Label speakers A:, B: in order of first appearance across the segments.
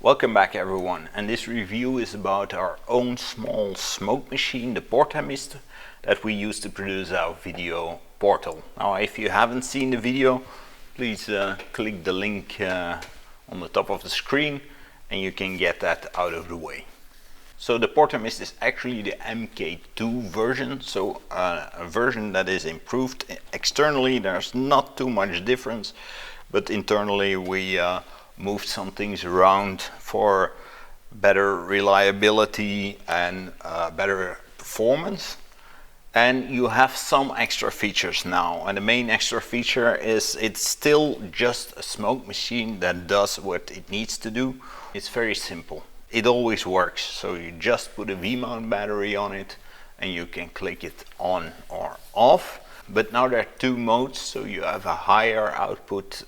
A: Welcome back everyone, and this review is about our own small smoke machine, the PortaMyst, that we use to produce our video portal. Now if you haven't seen the video, please click the link on the top of the screen and you can get that out of the way. So the PortaMyst is actually the MK2 version, so a version that is improved. Externally there's not too much difference, but internally we moved some things around for better reliability and better performance. And you have some extra features now, and the main extra feature is it's still just a smoke machine that does what it needs to do. It's very simple. It always works, so you just put a V-mount battery on it and you can click it on or off. But now there are two modes, so you have a higher output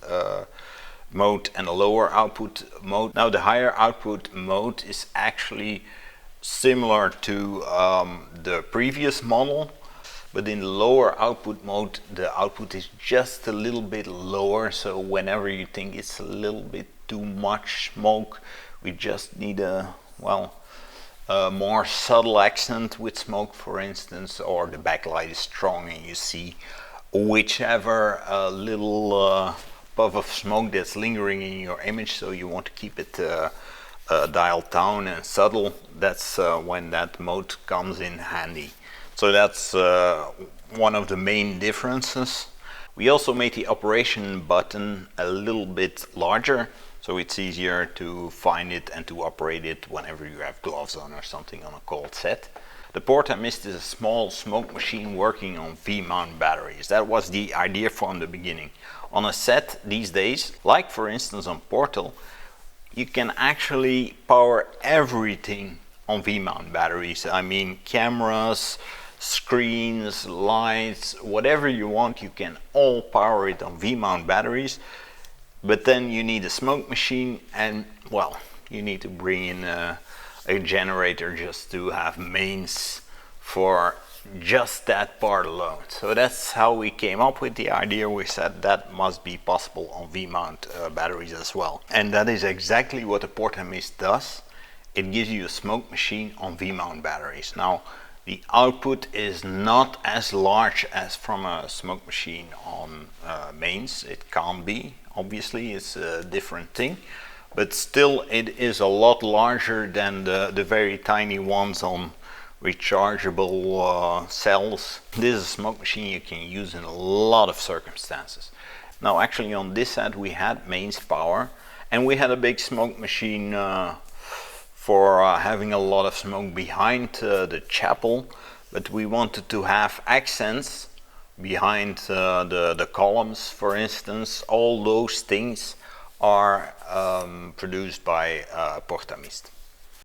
A: mode and a lower output mode. Now the higher output mode is actually similar to the previous model, but in the lower output mode the output is just a little bit lower, so whenever you think it's a little bit too much smoke, we just need a more subtle accent with smoke, for instance, or the backlight is strong and you see whichever little puff of smoke that's lingering in your image, so you want to keep it dialed down and subtle. That's when that mode comes in handy. So that's one of the main differences. We also made the operation button a little bit larger, so it's easier to find it and to operate it whenever you have gloves on or something on a cold set. The PortaMyst is a small smoke machine working on V-mount batteries. That was the idea from the beginning. On a set these days, like for instance on Portal, you can actually power everything on V-mount batteries. I mean, cameras, screens, lights, whatever you want, you can all power it on V-mount batteries. But then you need a smoke machine and, well, you need to bring in a generator just to have mains for just that part alone. So that's how we came up with the idea. We said that must be possible on V-mount batteries as well. And that is exactly what the PortaMyst does. It gives you a smoke machine on V-mount batteries. Now, the output is not as large as from a smoke machine on mains. It can't be, obviously, it's a different thing. But still, it is a lot larger than the very tiny ones on rechargeable cells. This is a smoke machine you can use in a lot of circumstances. Now, actually on this set we had mains power, and we had a big smoke machine for having a lot of smoke behind the chapel, but we wanted to have accents behind the columns, for instance. All those things are produced by PortaMyst.